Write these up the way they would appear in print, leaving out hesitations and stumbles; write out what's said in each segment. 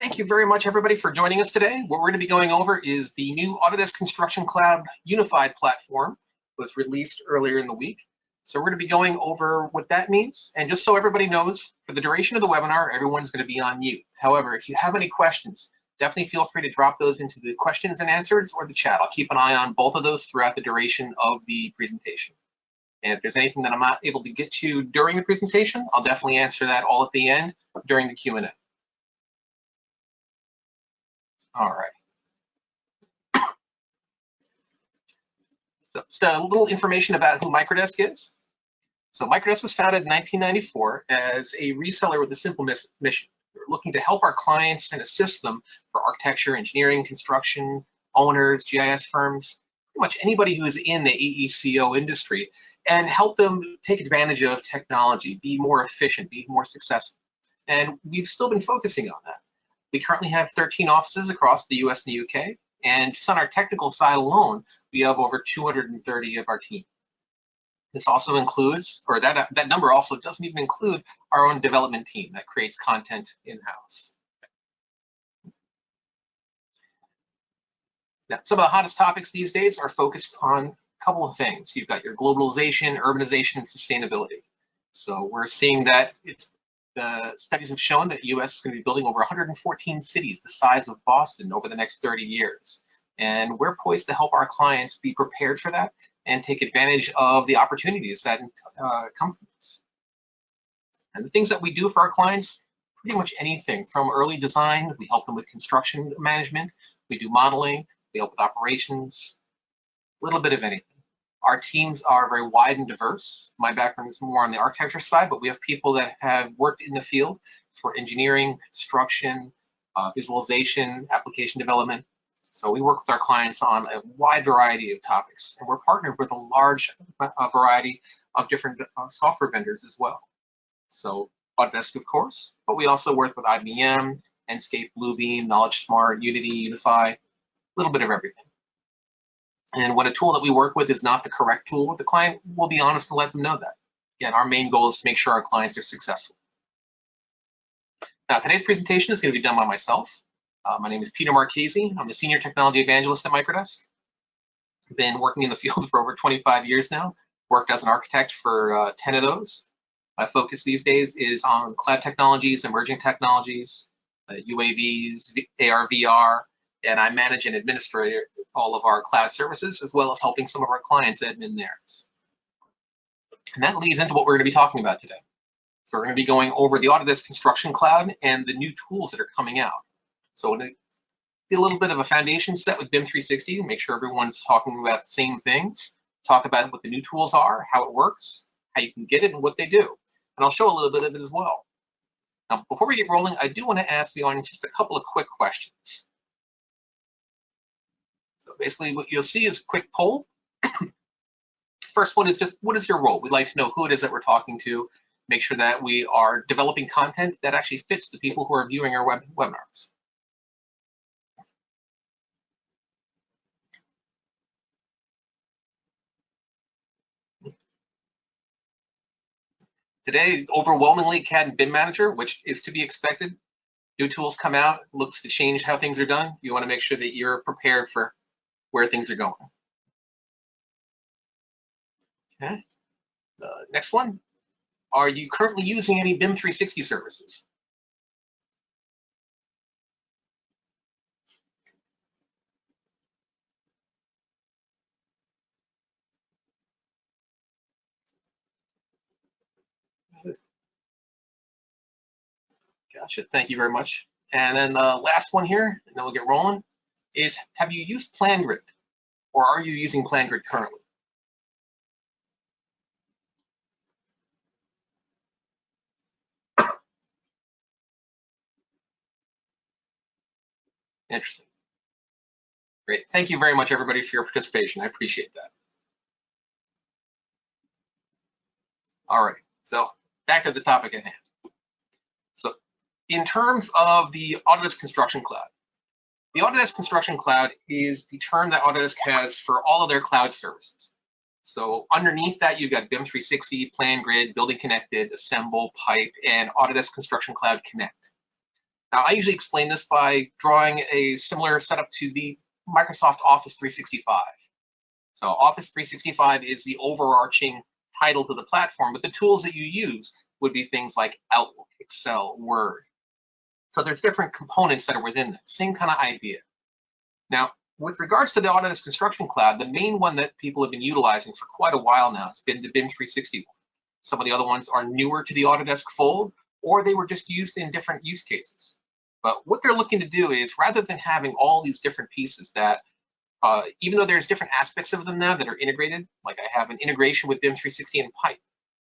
Thank you very much, everybody, for joining us today. What we're going to be going over is the new Autodesk Construction Cloud unified platform. It was released earlier in the week. So we're going to be going over what that means. And just so everybody knows, for the duration of the webinar, everyone's going to be on mute. However, if you have any questions, definitely feel free to drop those into the questions and answers or the chat. I'll keep an eye on both of those throughout the duration of the presentation. And if there's anything that I'm not able to get to during the presentation, I'll definitely answer that all at the end during the Q&A. All right. So just a little information about who Microdesk is. So Microdesk was founded in 1994 as a reseller with a simple mission. We're looking to help our clients and assist them for architecture, engineering, construction, owners, GIS firms, pretty much anybody who is in the AECO industry, and help them take advantage of technology, be more efficient, be more successful. And we've still been focusing on that. We currently have 13 offices across the US and the UK, and just on our technical side alone, we have over 230 of our team. This also includes, or that number also doesn't even include our own development team that creates content in-house. Now, some of the hottest topics these days are focused on a couple of things. You've got your globalization, urbanization, and sustainability. So we're seeing that the studies have shown that the US is going to be building over 114 cities the size of Boston over the next 30 years. And we're poised to help our clients be prepared for that and take advantage of the opportunities that come from this. And the things that we do for our clients, pretty much anything from early design. We help them with construction management. We do modeling. We help with operations, a little bit of anything. Our teams are very wide and diverse. My background is more on the architecture side, but we have people that have worked in the field for engineering, construction, visualization, application development. So we work with our clients on a wide variety of topics, and we're partnered with a large variety of different software vendors as well. So Autodesk, of course, but we also work with IBM, Enscape, Bluebeam, Knowledge Smart, Unity, Unify, a little bit of everything. And when a tool that we work with is not the correct tool with the client, we'll be honest to let them know that. Again, our main goal is to make sure our clients are successful. Now, today's presentation is going to be done by myself. My name is Peter Marchese. I'm the Senior Technology Evangelist at Microdesk. I've been working in the field for over 25 years now, worked as an architect for 10 of those. My focus these days is on cloud technologies, emerging technologies, UAVs, AR, VR, and I manage and administrate all of our cloud services, as well as helping some of our clients admin theirs. And that leads into what we're going to be talking about today. So we're going to be going over the Autodesk Construction Cloud and the new tools that are coming out. So we're going to do a little bit of a foundation set with BIM 360, make sure everyone's talking about the same things, talk about what the new tools are, how it works, how you can get it, and what they do. And I'll show a little bit of it as well. Now, before we get rolling, I do want to ask the audience just a couple of quick questions. So basically what you'll see is a quick poll. First one is just, what is your role? We'd like to know who it is that we're talking to, make sure that we are developing content that actually fits the people who are viewing our webinars. Today, overwhelmingly CAD and BIM Manager, which is to be expected. New tools come out, looks to change how things are done. You want to make sure that you're prepared for where things are going. Okay. Next one. Are you currently using any BIM 360 services? Gotcha, thank you very much. And then the last one here, and then we'll get rolling, is have you used PlanGrid, or are you using PlanGrid currently? Interesting. Great, thank you very much everybody for your participation, I appreciate that. All right, so back to the topic at hand. So in terms of the Autodesk Construction Cloud, the Autodesk Construction Cloud is the term that Autodesk has for all of their cloud services. So underneath that, you've got BIM 360, PlanGrid, Building Connected, Assemble, Pipe, and Autodesk Construction Cloud Connect. Now, I usually explain this by drawing a similar setup to the Microsoft Office 365. So Office 365 is the overarching title to the platform, but the tools that you use would be things like Outlook, Excel, Word. So there's different components that are within that, same kind of idea. Now, with regards to the Autodesk Construction Cloud, the main one that people have been utilizing for quite a while now has been the BIM 360 one. Some of the other ones are newer to the Autodesk fold, or they were just used in different use cases. But what they're looking to do is, rather than having all these different pieces that, even though there's different aspects of them now that are integrated, like I have an integration with BIM 360 and Pipe,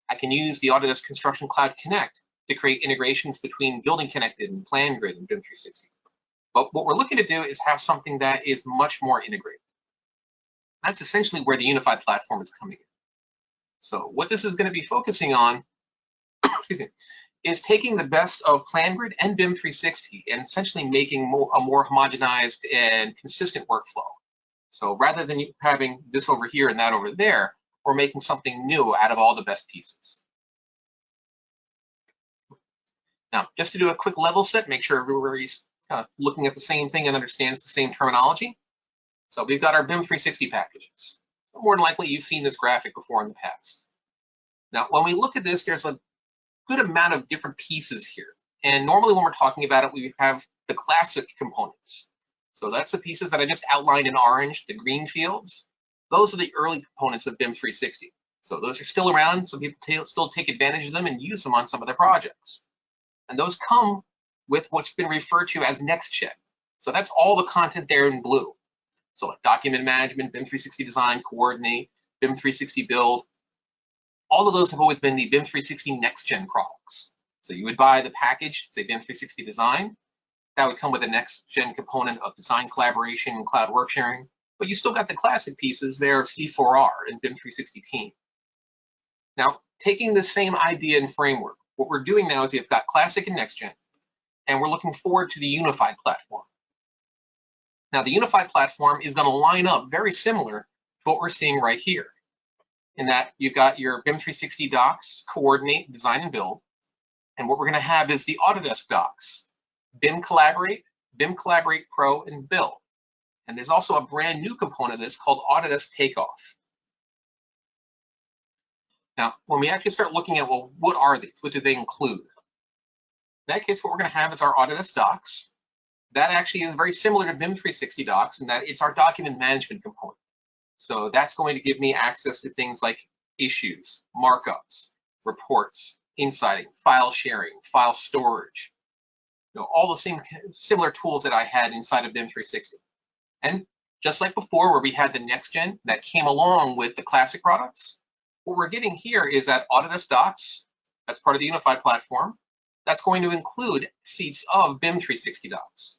I can use the Autodesk Construction Cloud Connect to create integrations between Building Connected and PlanGrid and BIM 360. But what we're looking to do is have something that is much more integrated. That's essentially where the unified platform is coming in. So what this is going to be focusing on, excuse me, is taking the best of PlanGrid and BIM 360 and essentially making a more homogenized and consistent workflow. So rather than having this over here and that over there, we're making something new out of all the best pieces. Now, just to do a quick level set, make sure everybody's looking at the same thing and understands the same terminology. So we've got our BIM 360 packages. More than likely, you've seen this graphic before in the past. Now, when we look at this, there's a good amount of different pieces here. And normally when we're talking about it, we have the classic components. So that's the pieces that I just outlined in orange, the green fields. Those are the early components of BIM 360. So those are still around, so people still take advantage of them and use them on some of their projects. And those come with what's been referred to as next gen. So that's all the content there in blue. So like document management, BIM 360 design, coordinate, BIM 360 build. All of those have always been the BIM 360 next gen products. So you would buy the package, say BIM 360 design. That would come with a next gen component of design collaboration and cloud work sharing. But you still got the classic pieces there of C4R and BIM 360 team. Now, taking this same idea and framework, what we're doing now is we've got classic and next gen, and we're looking forward to the unified platform. Now, the unified platform is going to line up very similar to what we're seeing right here, in that you've got your BIM 360 docs, coordinate, design, and build. And what we're going to have is the Autodesk docs, BIM Collaborate Pro, and build. And there's also a brand new component of this called Autodesk Takeoff. Now, when we actually start looking at, well, what are these? What do they include? In that case, what we're going to have is our Autodesk docs. That actually is very similar to BIM 360 docs in that it's our document management component. So that's going to give me access to things like issues, markups, reports, insighting, file sharing, file storage, all the same similar tools that I had inside of BIM 360. And just like before, where we had the next gen that came along with the classic products, what we're getting here is that Autodesk docs, that's part of the unified platform, that's going to include seats of BIM 360 docs.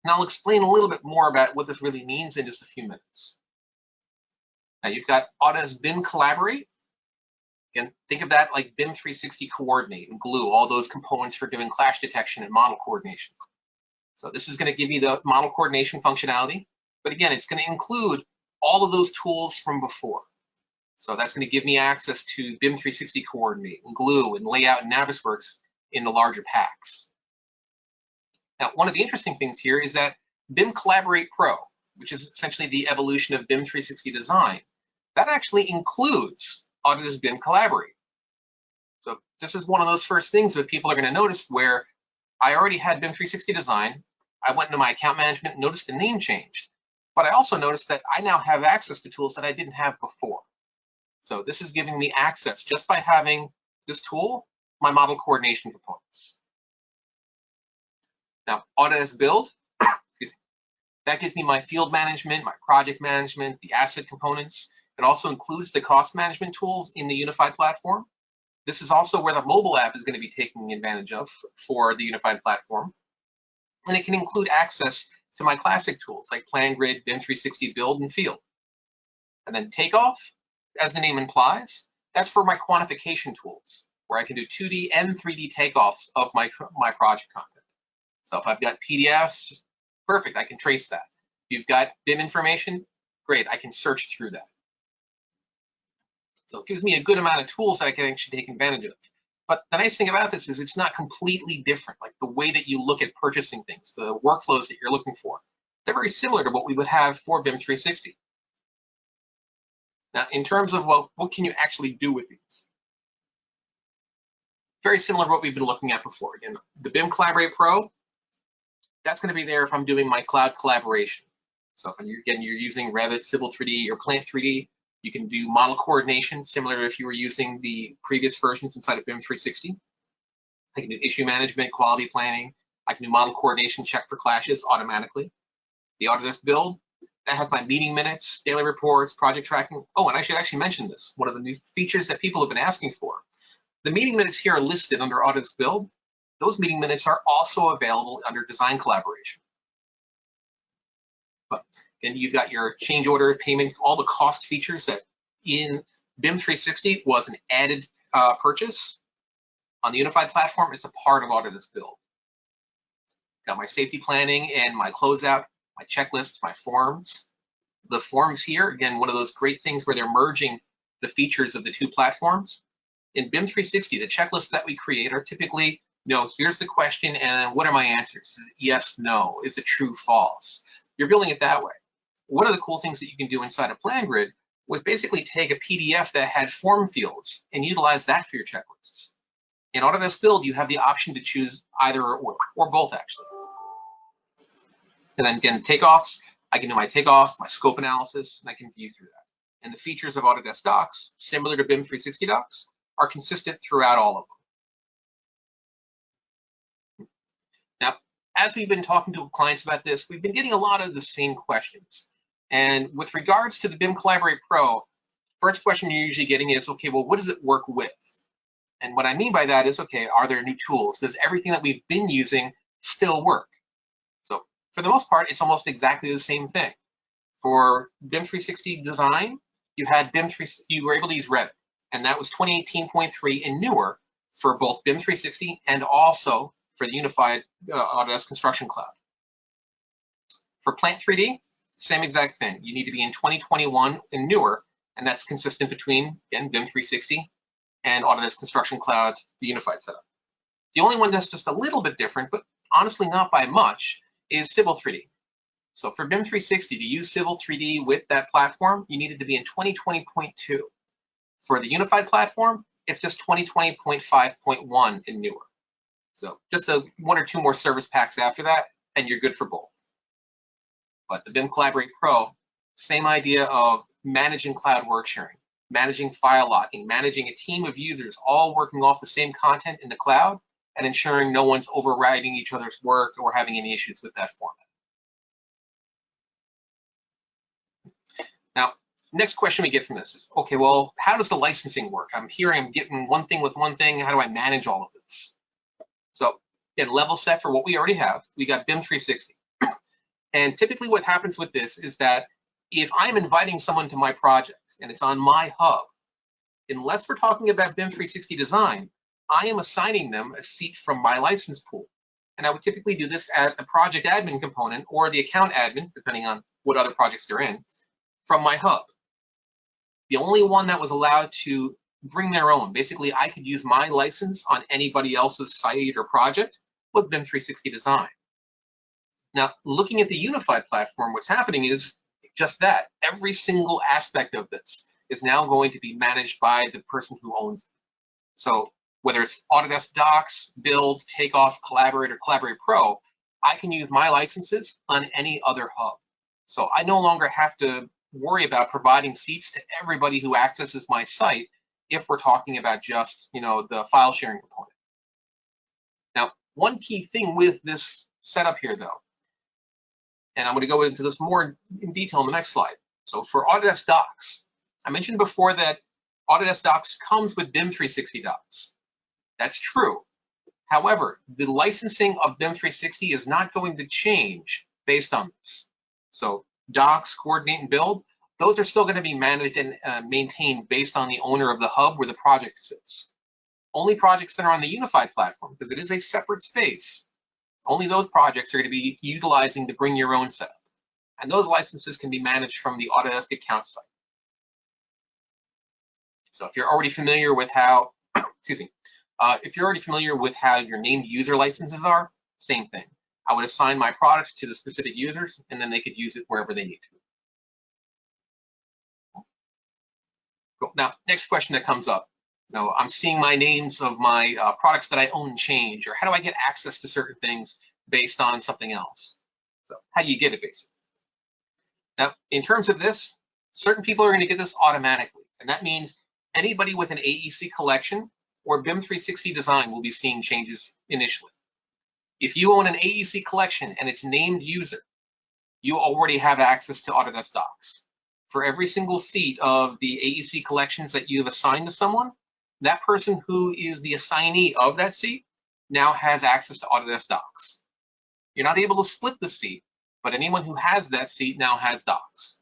And I'll explain a little bit more about what this really means in just a few minutes. Now you've got Autodesk BIM Collaborate. Again, think of that like BIM 360 Coordinate and Glue, all those components for doing clash detection and model coordination. So this is going to give you the model coordination functionality, but again, it's going to include all of those tools from before. So that's going to give me access to BIM 360 Coordinate and Glue and Layout and Navisworks in the larger packs. Now, one of the interesting things here is that BIM Collaborate Pro, which is essentially the evolution of BIM 360 design, that actually includes Autodesk BIM Collaborate. So this is one of those first things that people are going to notice where I already had BIM 360 design. I went into my account management, noticed the name changed, but I also noticed that I now have access to tools that I didn't have before. So this is giving me access just by having this tool, my model coordination components. Now, Autodesk Build, excuse me, that gives me my field management, my project management, the asset components. It also includes the cost management tools in the unified platform. This is also where the mobile app is going to be taking advantage of for the unified platform. And it can include access to my classic tools like PlanGrid, BIM 360 Build, and Field. And then Takeoff, as the name implies, that's for my quantification tools, where I can do 2D and 3D takeoffs of my project content. So if I've got PDFs, perfect, I can trace that. If you've got BIM information, great, I can search through that. So it gives me a good amount of tools that I can actually take advantage of. But the nice thing about this is it's not completely different. Like the way that you look at purchasing things, the workflows that you're looking for, they're very similar to what we would have for BIM 360. Now, in terms of, well, what can you actually do with these? Very similar to what we've been looking at before. Again, the BIM Collaborate Pro, that's going to be there if I'm doing my cloud collaboration. So if you're using Revit, Civil 3D, or Plant 3D, you can do model coordination, similar to if you were using the previous versions inside of BIM 360. I can do issue management, quality planning. I can do model coordination, check for clashes automatically. The Autodesk Build, that has my meeting minutes, daily reports, project tracking. Oh, and I should actually mention this. One of the new features that people have been asking for. The meeting minutes here are listed under Autodesk Build. Those meeting minutes are also available under Design Collaboration. But then you've got your change order, payment, all the cost features that in BIM 360 was an added purchase. On the unified platform, it's a part of Autodesk Build. Got my safety planning and my closeout, my checklists, my forms. The forms here, again, one of those great things where they're merging the features of the two platforms. In BIM 360, the checklists that we create are typically, here's the question and what are my answers? Is it yes, no? Is it true, false? You're building it that way. One of the cool things that you can do inside of PlanGrid was basically take a PDF that had form fields and utilize that for your checklists. In Autodesk Build, you have the option to choose either or both actually. And then again, takeoffs, I can do my takeoffs, my scope analysis, and I can view through that. And the features of Autodesk Docs, similar to BIM 360 Docs, are consistent throughout all of them. Now, as we've been talking to clients about this, we've been getting a lot of the same questions. And with regards to the BIM Collaborate Pro, first question you're usually getting is, okay, well, what does it work with? And what I mean by that is, okay, are there new tools? Does everything that we've been using still work? So for the most part, it's almost exactly the same thing. For BIM 360 design, you had BIM 360, you were able to use Revit, and that was 2018.3 and newer for both BIM 360 and also for the unified Autodesk Construction Cloud. For Plant 3D, same exact thing. You need to be in 2021 and newer, and that's consistent between, again, BIM 360 and Autodesk Construction Cloud, the unified setup. The only one that's just a little bit different, but honestly not by much, is Civil 3D. So for BIM 360, to use Civil 3D with that platform, you needed to be in 2020.2. For the unified platform, it's just 2020.5.1 and newer. So just one or two more service packs after that, and you're good for both. But the BIM Collaborate Pro, same idea of managing cloud work sharing, managing file locking, managing a team of users all working off the same content in the cloud, and ensuring no one's overriding each other's work or having any issues with that format. Now, next question we get from this is, okay, well, how does the licensing work? I'm getting one thing with one thing. How do I manage all of this? So again, level set for what we already have. We got BIM 360. And typically what happens with this is that if I'm inviting someone to my project and it's on my hub, unless we're talking about BIM 360 design, I am assigning them a seat from my license pool. And I would typically do this at a project admin component or the account admin, depending on what other projects they're in, from my hub. The only one that was allowed to bring their own, basically I could use my license on anybody else's site or project, was BIM 360 design. Now, looking at the unified platform, what's happening is just that. Every single aspect of this is now going to be managed by the person who owns it. So whether it's Autodesk Docs, Build, Takeoff, Collaborate, or Collaborate Pro, I can use my licenses on any other hub. So I no longer have to worry about providing seats to everybody who accesses my site if we're talking about just, the file sharing component. Now, one key thing with this setup here, though, and I'm going to go into this more in detail in the next slide. So for Autodesk Docs, I mentioned before that Autodesk Docs comes with BIM 360 Docs. That's true. However, the licensing of BIM 360 is not going to change based on this. So Docs, Coordinate, and Build, those are still going to be managed and maintained based on the owner of the hub where the project sits. Only projects that are on the unified platform, because it is a separate space, only those projects are going to be utilizing to bring your own setup. And those licenses can be managed from the Autodesk account site. So if you're already familiar with how, If you're already familiar with how your named user licenses are, same thing. I would assign my product to the specific users, and then they could use it wherever they need to. Cool. Now, next question that comes up. I'm seeing my names of my products that I own change, or how do I get access to certain things based on something else? So how do you get it, basically? Now, in terms of this, certain people are going to get this automatically, and that means anybody with an AEC collection or BIM 360 design will be seeing changes initially. If you own an AEC collection and it's named user, you already have access to Autodesk Docs. For every single seat of the AEC collections that you've assigned to someone, that person who is the assignee of that seat now has access to Autodesk Docs. You're not able to split the seat, but anyone who has that seat now has Docs.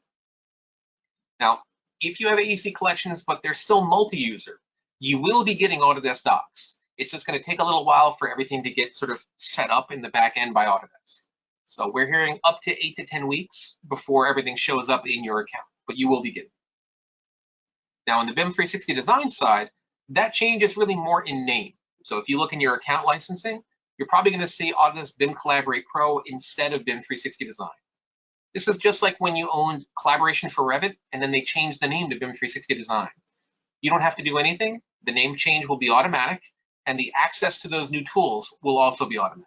Now, if you have AEC collections, but they're still multi-user, you will be getting Autodesk Docs. It's just going to take a little while for everything to get sort of set up in the back end by Autodesk. So we're hearing up to 8 to 10 weeks before everything shows up in your account, but you will be getting it. Now, on the BIM 360 design side, that change is really more in name. So if you look in your account licensing, you're probably going to see Autodesk BIM Collaborate Pro instead of BIM 360 Design. This is just like when you owned Collaboration for Revit and then they changed the name to BIM 360 Design. You don't have to do anything. The name change will be automatic, and the access to those new tools will also be automatic.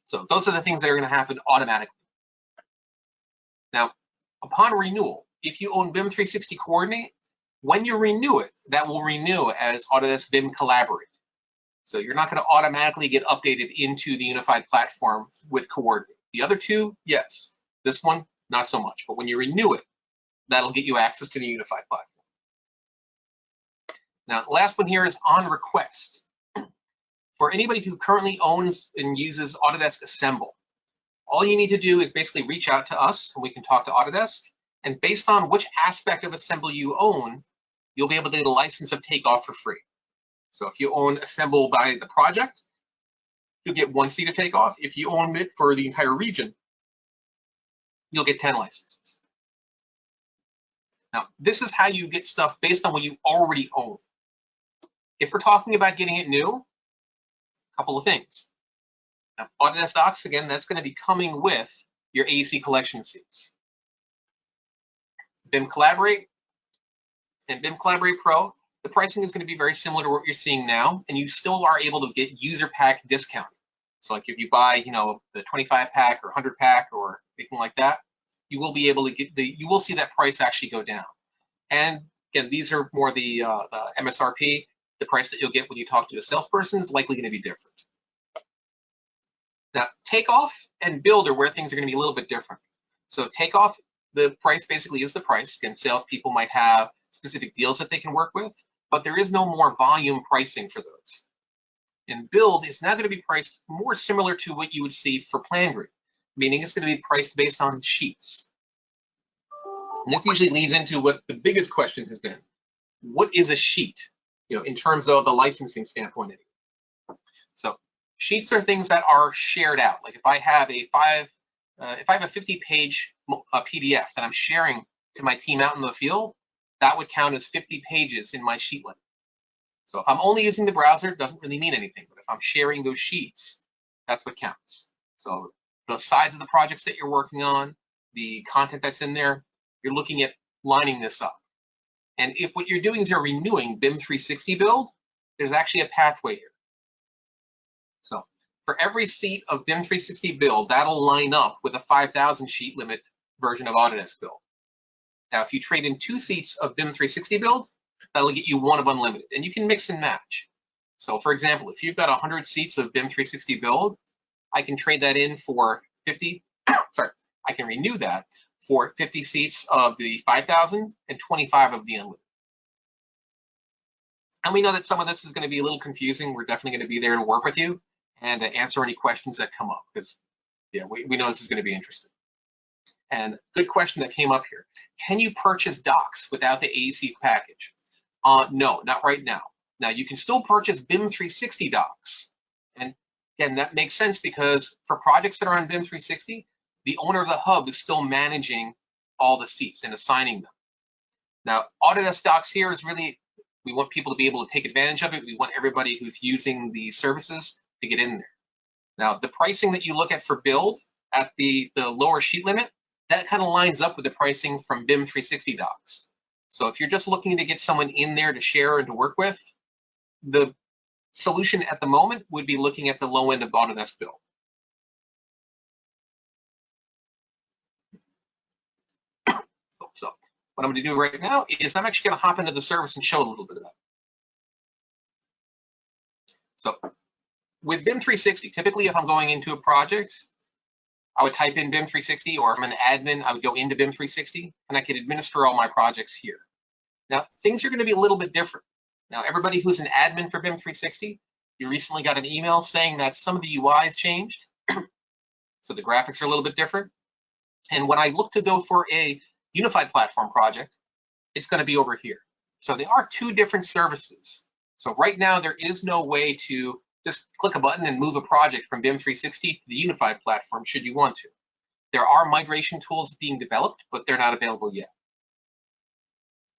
So those are the things that are going to happen automatically. Now, upon renewal, if you own BIM 360 Coordinate, when you renew it, that will renew as Autodesk BIM Collaborate. So you're not going to automatically get updated into the unified platform with Coordinate. The other two, yes. This one, not so much. But when you renew it, that'll get you access to the unified platform. Now, the last one here is on request. For anybody who currently owns and uses Autodesk Assemble, all you need to do is basically reach out to us and we can talk to Autodesk. And based on which aspect of Assemble you own, you'll be able to get a license of takeoff for free. So if you own Assemble by the project, you'll get 1 seat of takeoff. If you own it for the entire region, you'll get 10 licenses. Now, this is how you get stuff based on what you already own. If we're talking about getting it new, a couple of things. Now, Autodesk Docs, again, that's going to be coming with your AEC collection seats. BIM Collaborate and BIM Collaborate Pro, the pricing is going to be very similar to what you're seeing now, and you still are able to get user pack discount. So like if you buy, the 25 pack or 100 pack or anything like that, you will be able to get you will see that price actually go down. And again, these are more the MSRP. The price that you'll get when you talk to a salesperson is likely going to be different. Now, takeoff and build are where things are going to be a little bit different. So takeoff, the price basically is the price. Again, salespeople might have specific deals that they can work with, but there is no more volume pricing for those. And build is now going to be priced more similar to what you would see for PlanGrid, meaning it's going to be priced based on sheets. And this usually leads into what the biggest question has been. What is a sheet, in terms of the licensing standpoint? So sheets are things that are shared out. Like if I have a 50-page PDF that I'm sharing to my team out in the field, that would count as 50 pages in my sheet limit. So if I'm only using the browser, it doesn't really mean anything. But if I'm sharing those sheets, that's what counts. So the size of the projects that you're working on, the content that's in there, you're looking at lining this up. And if what you're doing is you're renewing BIM 360 build, there's actually a pathway here. So for every seat of BIM 360 build, that'll line up with a 5,000 sheet limit version of Autodesk build. Now, if you trade in 2 seats of BIM 360 build, that'll get you 1 of unlimited, and you can mix and match. So for example, if you've got 100 seats of BIM 360 build, I can trade that in for 50, I can renew that for 50 seats of the 5,000 and 25 of the unlimited. And we know that some of this is going to be a little confusing. We're definitely going to be there to work with you and to answer any questions that come up, because we know this is going to be interesting. And good question that came up here. Can you purchase docs without the AEC package? No, not right now. Now you can still purchase BIM 360 docs. And again, that makes sense because for projects that are on BIM 360, the owner of the hub is still managing all the seats and assigning them. Now, Autodesk Docs here is really We want people to be able to take advantage of it. We want everybody who's using the services to get in there. Now, the pricing that you look at for build at the lower sheet limit, that kind of lines up with the pricing from BIM 360 docs. So if you're just looking to get someone in there to share and to work with, the solution at the moment would be looking at the low end of Autodesk build. So what I'm going to do right now is I'm actually going to hop into the service and show a little bit of that. So with BIM 360, typically if I'm going into a project, I would type in BIM 360, or if I'm an admin, I would go into BIM 360, and I could administer all my projects here. Now, things are going to be a little bit different. Now, everybody who's an admin for BIM 360, you recently got an email saying that some of the UIs changed. So the graphics are a little bit different. And when I look to go for a unified platform project, it's going to be over here. So they are two different services. So right now, there is no way to just click a button and move a project from BIM 360 to the unified platform should you want to. There are migration tools being developed, but they're not available yet.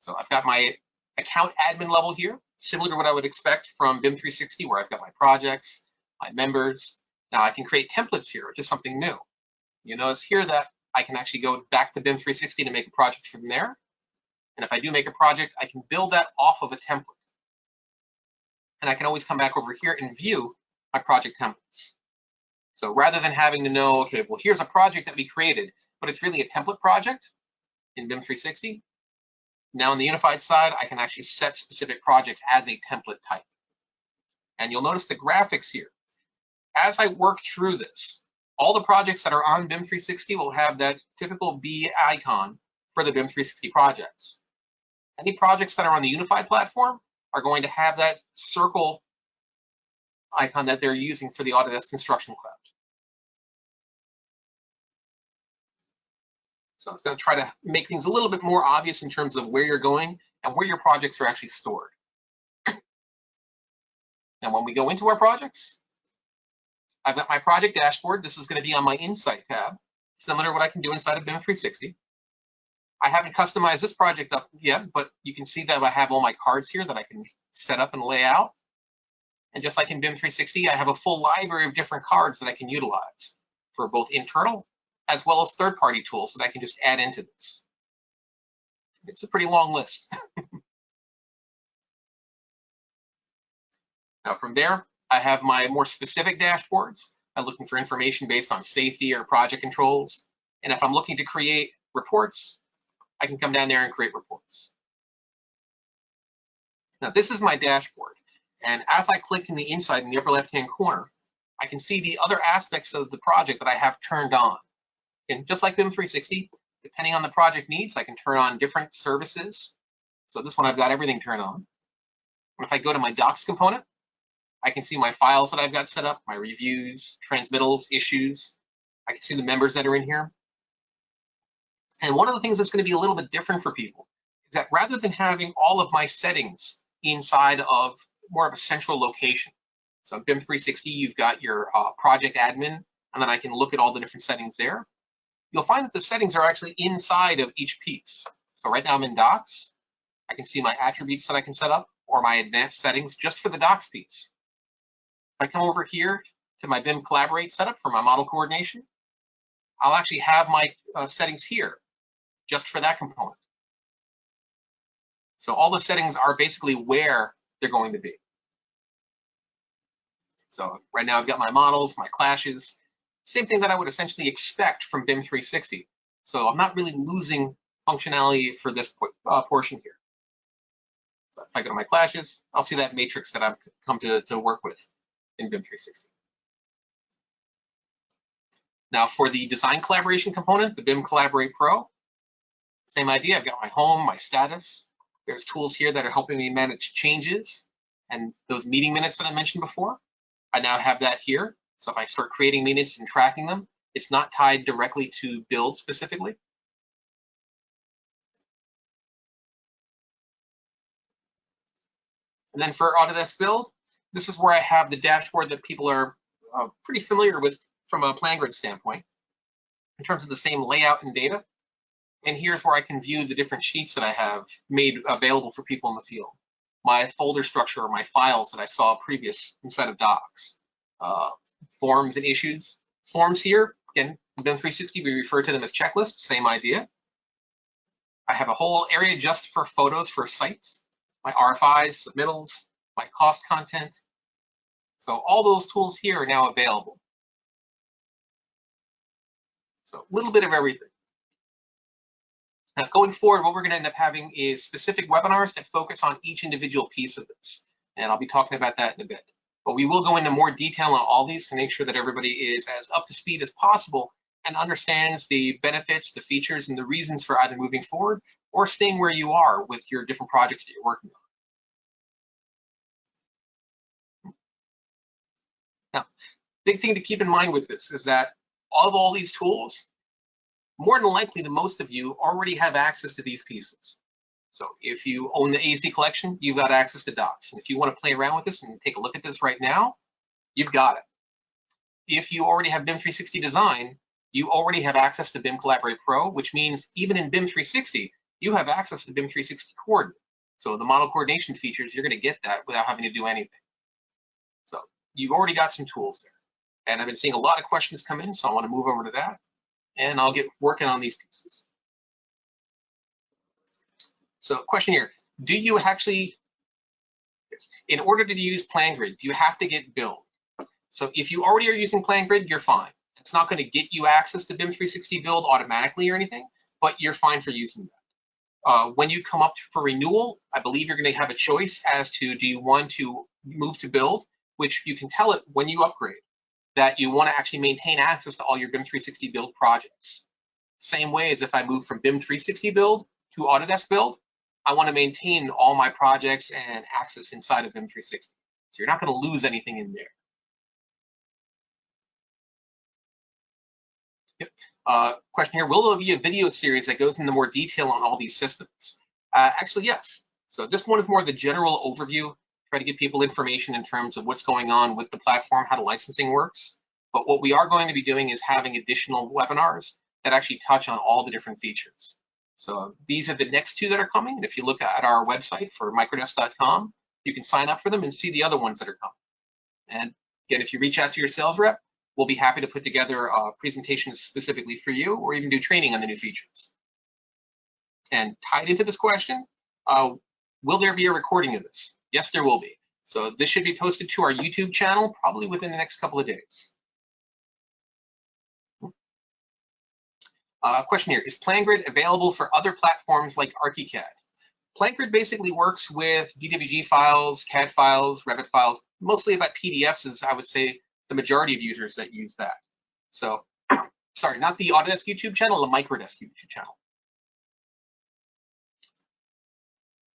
So I've got my account admin level here, similar to what I would expect from BIM 360, where I've got my projects, my members. Now I can create templates here, which is something new. You notice here that I can actually go back to BIM 360 to make a project from there. And if I do make a project, I can build that off of a template. And I can always come back over here and view my project templates. So rather than having to know, okay, well, here's a project that we created, but it's really a template project in BIM 360. Now on the unified side, I can actually set specific projects as a template type. And you'll notice the graphics here. As I work through this, all the projects that are on BIM 360 will have that typical B icon for the BIM 360 projects. Any projects that are on the unified platform are going to have that circle icon that they're using for the Autodesk Construction Cloud. So it's going to try to make things a little bit more obvious in terms of where you're going and where your projects are actually stored. Now, when we go into our projects, I've got my project dashboard. This is going to be on my Insight tab, similar to what I can do inside of BIM 360. I haven't customized this project up yet, but you can see that I have all my cards here that I can set up and lay out. And just like in BIM 360, I have a full library of different cards that I can utilize for both internal as well as third-party tools that I can just add into this. It's a pretty long list. Now from there, I have my more specific dashboards. I'm looking for information based on safety or project controls. And if I'm looking to create reports, I can come down there and create reports. Now this is my dashboard. And as I click in the inside in the upper left-hand corner, I can see the other aspects of the project that I have turned on. And just like BIM 360, depending on the project needs, I can turn on different services. So this one, I've got everything turned on. And if I go to my docs component, I can see my files that I've got set up, my reviews, transmittals, issues. I can see the members that are in here. And one of the things that's going to be a little bit different for people is that rather than having all of my settings inside of more of a central location, so BIM 360, you've got your project admin, and then I can look at all the different settings there. You'll find that the settings are actually inside of each piece. So right now I'm in docs. I can see my attributes that I can set up, or my advanced settings just for the docs piece. If I come over here to my BIM Collaborate setup for my model coordination, I'll actually have my settings here just for that component. So all the settings are basically where they're going to be. So right now I've got my models, my clashes, same thing that I would essentially expect from BIM 360. So I'm not really losing functionality for this portion here. So if I go to my clashes, I'll see that matrix that I've come to work with in BIM 360. Now for the design collaboration component, the BIM Collaborate Pro, same idea. I've got my home, my status. There's tools here that are helping me manage changes and those meeting minutes that I mentioned before. I now have that here. So if I start creating minutes and tracking them, it's not tied directly to build specifically. And then for Autodesk Build, this is where I have the dashboard that people are pretty familiar with from a PlanGrid standpoint in terms of the same layout and data. And here's where I can view the different sheets that I have made available for people in the field. my folder structure or my files that I saw previous inside of Docs. Forms and issues. Forms here, again, BIM 360, we refer to them as checklists, same idea. I have a whole area just for photos for sites, my RFIs, submittals, my cost content. So all those tools here are now available. So a little bit of everything. Now, going forward, what we're going to end up having is specific webinars that focus on each individual piece of this. And I'll be talking about that in a bit. But we will go into more detail on all these to make sure that everybody is as up to speed as possible and understands the benefits, the features, and the reasons for either moving forward or staying where you are with your different projects that you're working on. Now, big thing to keep in mind with this is that of all these tools, more than likely, the most of you already have access to these pieces. So if you own the AEC collection, you've got access to Docs. And if you want to play around with this and take a look at this right now, you've got it. If you already have BIM 360 Design, you already have access to BIM Collaborate Pro, which means even in BIM 360, you have access to BIM 360 Coordinate. So the model coordination features, you're going to get that without having to do anything. So you've already got some tools there. And I've been seeing a lot of questions come in, so I want to move over to that. And I'll get working on these pieces. So question here, do you actually, in order to use PlanGrid, do you have to get build? So if you already are using PlanGrid, you're fine. It's not going to get you access to BIM 360 build automatically or anything, but you're fine for using that. When you come up for renewal, I believe you're going to have a choice as to do you want to move to build, which you can tell it when you upgrade, that you want to actually maintain access to all your BIM 360 build projects. Same way as if I move from BIM 360 build to Autodesk build, I want to maintain all my projects and access inside of BIM 360. So you're not going to lose anything in there. Yep. Question here, will there be a video series that goes into more detail on all these systems? Actually, yes. So this one is more the general overview, try to give people information in terms of what's going on with the platform, how the licensing works. But what we are going to be doing is having additional webinars that actually touch on all the different features. So these are the next two that are coming. And if you look at our website for microdesk.com, you can sign up for them and see the other ones that are coming. And again, if you reach out to your sales rep, we'll be happy to put together presentations specifically for you or even do training on the new features. And tied into this question, will there be a recording of this? Yes, there will be. So this should be posted to our YouTube channel probably within the next couple of days. Question here, is PlanGrid available for other platforms like ArchiCAD? PlanGrid basically works with DWG files, CAD files, Revit files, mostly about PDFs is, I would say, the majority of users that use that. So, sorry, not the Autodesk YouTube channel, the Microdesk YouTube channel.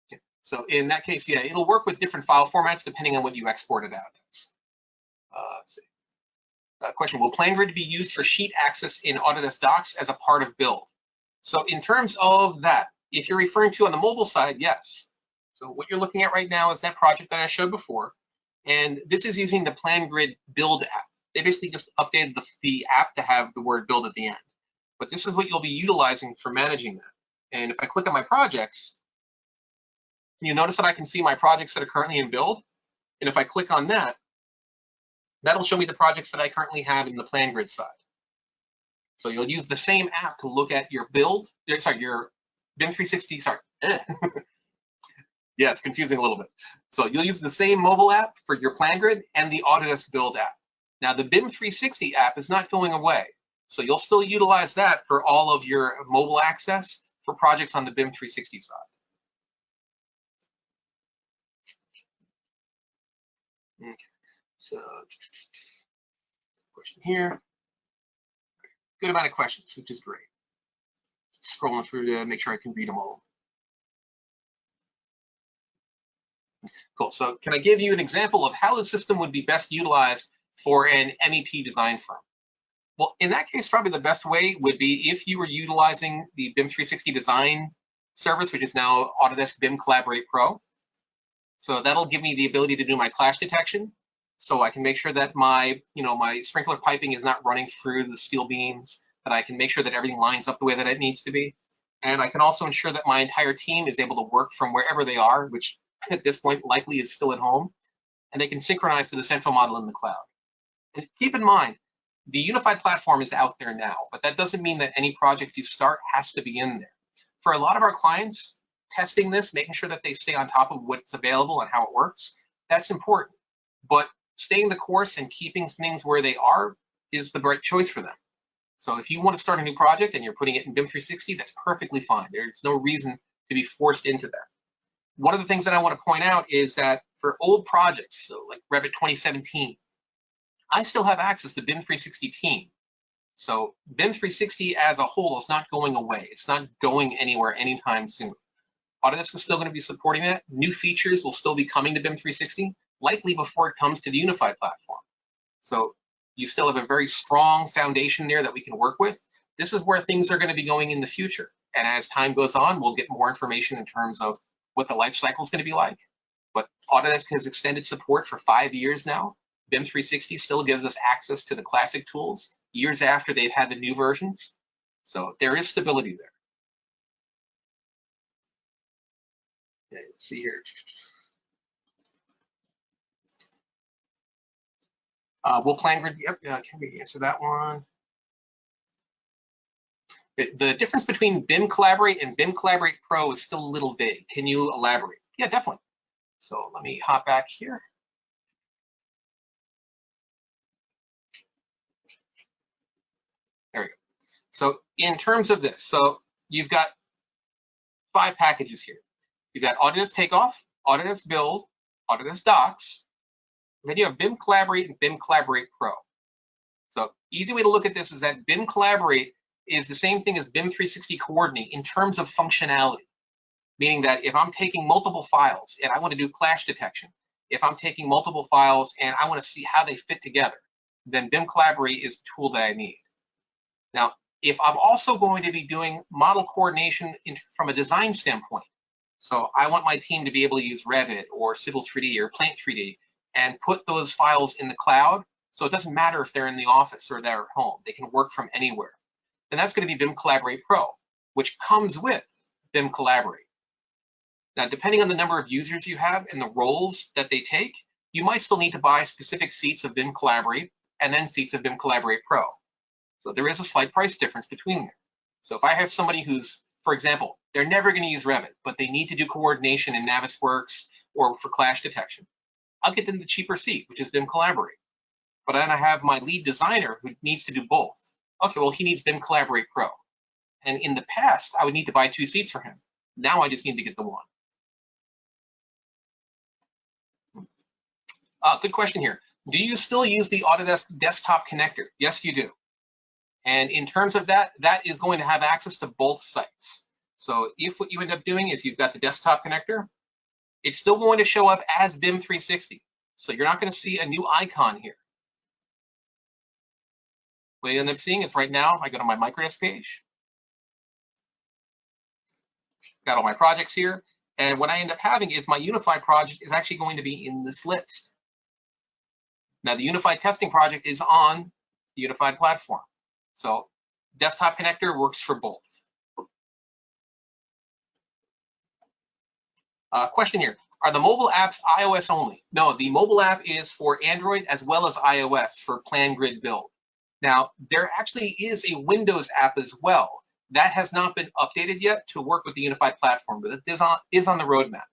Yeah. So in that case, yeah, it'll work with different file formats depending on what you export it out as. Let's see. Question, will PlanGrid be used for sheet access in Autodesk Docs as a part of build? So in terms of that, if you're referring to on the mobile side, yes. So what you're looking at right now is that project that I showed before. And this is using the PlanGrid build app. They basically just updated the app to have the word build at the end. But this is what you'll be utilizing for managing that. And if I click on my projects, you notice that I can see my projects that are currently in build. And if I click on that, that'll show me the projects that I currently have in the PlanGrid side. So you'll use the same app to look at your build, sorry, your BIM 360, sorry. Yeah, it's confusing a little bit. So you'll use the same mobile app for your PlanGrid and the Autodesk Build app. Now the BIM 360 app is not going away. So you'll still utilize that for all of your mobile access for projects on the BIM 360 side. Okay, so question here. Good amount of questions, which is great. Scrolling through to make sure I can read them all. Cool, so can I give you an example of how the system would be best utilized for an MEP design firm? Well, in that case, probably the best way would be if you were utilizing the BIM 360 design service, which is now Autodesk BIM Collaborate Pro. So that'll give me the ability to do my clash detection. So I can make sure that my sprinkler piping is not running through the steel beams, that I can make sure that everything lines up the way that it needs to be. And I can also ensure that my entire team is able to work from wherever they are, which at this point likely is still at home, and they can synchronize to the central model in the cloud. And keep in mind, the unified platform is out there now, but that doesn't mean that any project you start has to be in there. For a lot of our clients, testing this, making sure that they stay on top of what's available and how it works, that's important. But staying the course and keeping things where they are is the right choice for them. So if you want to start a new project and you're putting it in BIM 360, that's perfectly fine. There's no reason to be forced into that. One of the things that I want to point out is that for old projects, so like Revit 2017, I still have access to BIM 360 team. So BIM 360 as a whole is not going away. It's not going anywhere anytime soon. Autodesk is still going to be supporting it. New features will still be coming to BIM 360, likely before it comes to the unified platform. So you still have a very strong foundation there that we can work with. This is where things are going to be going in the future. And as time goes on, we'll get more information in terms of what the life cycle is going to be like. But Autodesk has extended support for 5 years now. BIM 360 still gives us access to the classic tools years after they've had the new versions. So there is stability there. Okay, let's see here. Will PlanGrid, yep, can we answer that one? The difference between BIM Collaborate and BIM Collaborate Pro is still a little vague. Can you elaborate? Yeah, definitely. So let me hop back here. There we go. So in terms of this, so you've got 5 packages here. You've got Autodesk Takeoff, Autodesk Build, Autodesk Docs, and then you have BIM Collaborate and BIM Collaborate Pro. So easy way to look at this is that BIM Collaborate is the same thing as BIM 360 Coordinate in terms of functionality, meaning that if I'm taking multiple files and I want to do clash detection, if I'm taking multiple files and I want to see how they fit together, then BIM Collaborate is the tool that I need. Now, if I'm also going to be doing model coordination from a design standpoint, so I want my team to be able to use Revit or Civil 3D or Plant 3D and put those files in the cloud, so it doesn't matter if they're in the office or they're at home, they can work from anywhere. Then that's going to be BIM Collaborate Pro, which comes with BIM Collaborate. Now, depending on the number of users you have and the roles that they take, you might still need to buy specific seats of BIM Collaborate and then seats of BIM Collaborate Pro. So there is a slight price difference between them. So if I have somebody who's, for example, they're never going to use Revit, but they need to do coordination in Navisworks or for clash detection, I'll get them the cheaper seat, which is BIM Collaborate. But then I have my lead designer who needs to do both. Okay, well, he needs BIM Collaborate Pro. And in the past, I would need to buy 2 seats for him. Now I just need to get the one. Good question here. Do you still use the Autodesk desktop connector? Yes, you do. And in terms of that, that is going to have access to both sites. So if what you end up doing is you've got the desktop connector, it's still going to show up as BIM 360. So you're not going to see a new icon here. What you end up seeing is right now, I go to my Microdesk page, got all my projects here, and what I end up having is my unified project is actually going to be in this list. Now the unified testing project is on the unified platform. So desktop connector works for both. Question here, are the mobile apps iOS only? No, the mobile app is for Android as well as iOS for PlanGrid Build. Now, there actually is a Windows app as well. That has not been updated yet to work with the unified platform, but it is on the roadmap.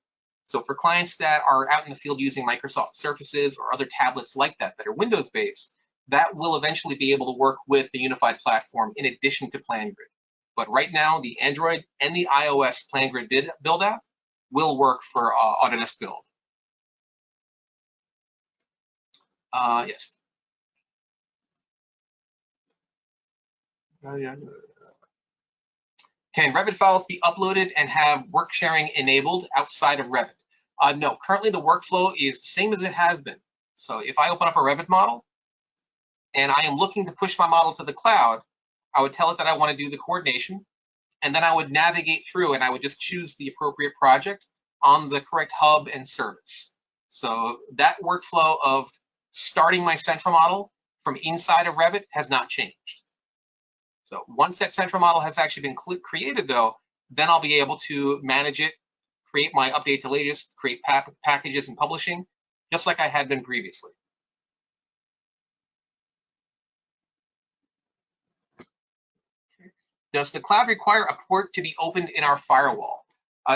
So for clients that are out in the field using Microsoft Surfaces or other tablets like that that are Windows-based, that will eventually be able to work with the unified platform in addition to PlanGrid. But right now, the Android and the iOS PlanGrid Build app will work for Autodesk Build. Yes. Can Revit files be uploaded and have work sharing enabled outside of Revit? No, currently the workflow is the same as it has been. So if I open up a Revit model and I am looking to push my model to the cloud, I would tell it that I want to do the coordination, and then I would navigate through and I would just choose the appropriate project on the correct hub and service. So that workflow of starting my central model from inside of Revit has not changed. So once that central model has actually been created though, then I'll be able to manage it, create my update to latest, create packages and publishing, just like I had been previously. Does the cloud require a port to be opened in our firewall?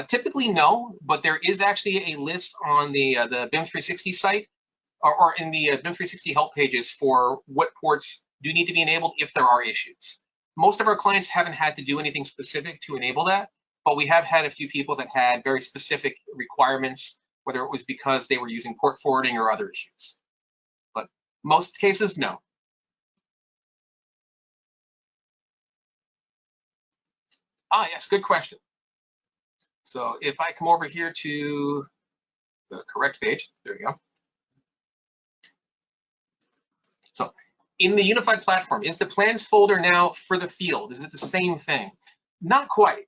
Typically no, but there is actually a list on the BIM 360 site or in the BIM 360 help pages for what ports do need to be enabled if there are issues. Most of our clients haven't had to do anything specific to enable that, but we have had a few people that had very specific requirements, whether it was because they were using port forwarding or other issues. But most cases, no. Yes, good question. So if I come over here to the correct page, there we go. So in the unified platform, is the plans folder now for the field? Is it the same thing? Not quite.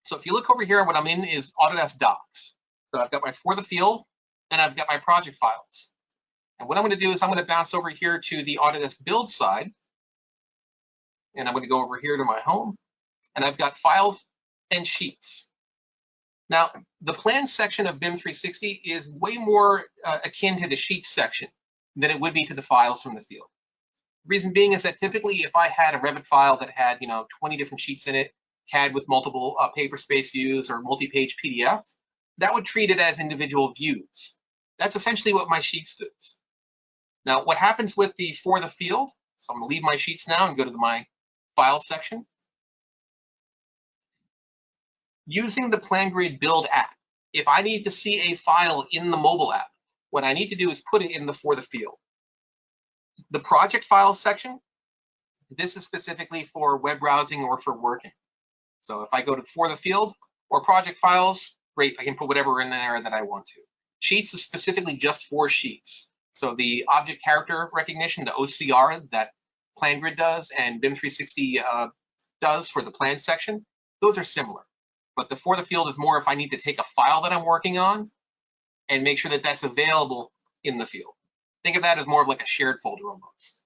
So if you look over here, what I'm in is Autodesk Docs. So I've got my for the field and I've got my project files. And what I'm going to do is I'm going to bounce over here to the Autodesk build side. And I'm going to go over here to my home. And I've got files and sheets. Now, the plans section of BIM 360 is way more akin to the sheets section than it would be to the files from the field. The reason being is that typically if I had a Revit file that had 20 different sheets in it, CAD with multiple paper space views or multi-page PDF, that would treat it as individual views. That's essentially what my sheets does. Now, what happens with the for the field, so I'm going to leave my sheets now and go to my files section. Using the PlanGrid build app, if I need to see a file in the mobile app, what I need to do is put it in the for the field. The project files section, this is specifically for web browsing or for working. So if I go to for the field or project files, great, I can put whatever in there that I want to. Sheets is specifically just for sheets. So the object character recognition, the OCR that PlanGrid does and BIM 360 does for the plan section, those are similar. But the for the field is more if I need to take a file that I'm working on and make sure that that's available in the field. Think of that as more of like a shared folder almost.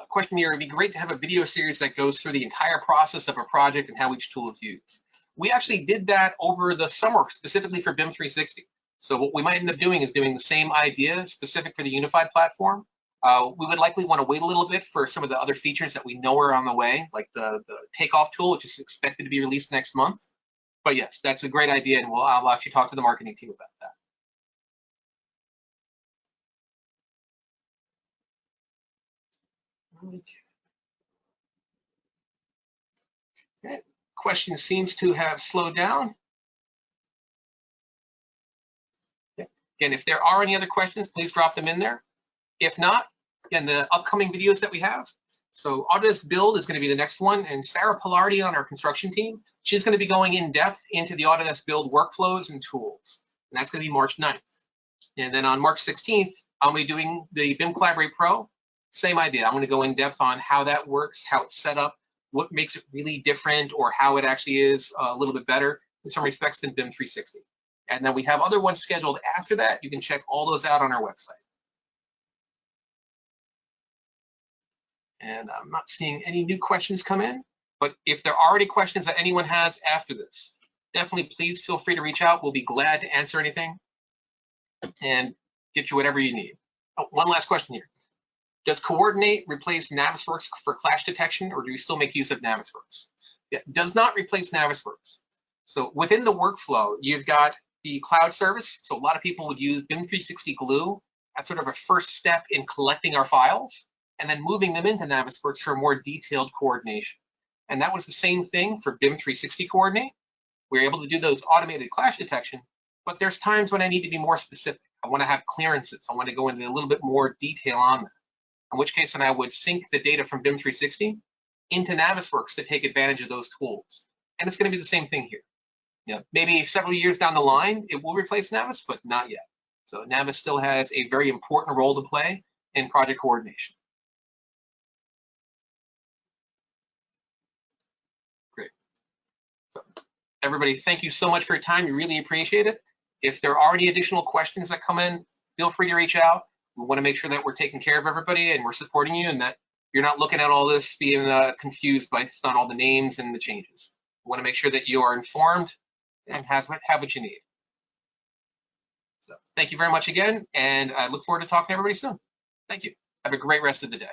Question here, it'd be great to have a video series that goes through the entire process of a project and how each tool is used. We actually did that over the summer, specifically for BIM 360. So what we might end up doing is doing the same idea specific for the unified platform. We would likely want to wait a little bit for some of the other features that we know are on the way, like the takeoff tool, which is expected to be released next month. But yes, that's a great idea, and I'll actually talk to the marketing team about that. Okay. Question seems to have slowed down. Okay. Again, if there are any other questions, please drop them in there. If not, again, the upcoming videos that we have. So Autodesk Build is going to be the next one, and Sarah Pillardi on our construction team, she's going to be going in depth into the Autodesk Build workflows and tools. And that's going to be March 9th. And then on March 16th, I'll be doing the BIM Collaborate Pro. Same idea. I'm going to go in depth on how that works, how it's set up, what makes it really different, or how it actually is a little bit better in some respects than BIM 360. And then we have other ones scheduled after that. You can check all those out on our website. And I'm not seeing any new questions come in, but if there are any questions that anyone has after this, definitely please feel free to reach out. We'll be glad to answer anything and get you whatever you need. Oh, one last question here. Does Coordinate replace Navisworks for clash detection, or do you still make use of Navisworks? It does not replace Navisworks. So within the workflow, you've got the cloud service. So a lot of people would use BIM 360 Glue as sort of a first step in collecting our files and then moving them into Navisworks for more detailed coordination. And that was the same thing for BIM 360 Coordinate. We're able to do those automated clash detection, but there's times when I need to be more specific. I want to have clearances. I want to go into a little bit more detail on that. In which case, then I would sync the data from BIM 360 into Navisworks to take advantage of those tools. And it's going to be the same thing here. You know, maybe several years down the line, it will replace Navis, but not yet. So Navis still has a very important role to play in project coordination. Great. So everybody, thank you so much for your time. We really appreciate it. If there are any additional questions that come in, feel free to reach out. We want to make sure that we're taking care of everybody and we're supporting you, and that you're not looking at all this being confused based on all the names and the changes. We want to make sure that you are informed and have what you need. So thank you very much again, and I look forward to talking to everybody soon. Thank you. Have a great rest of the day.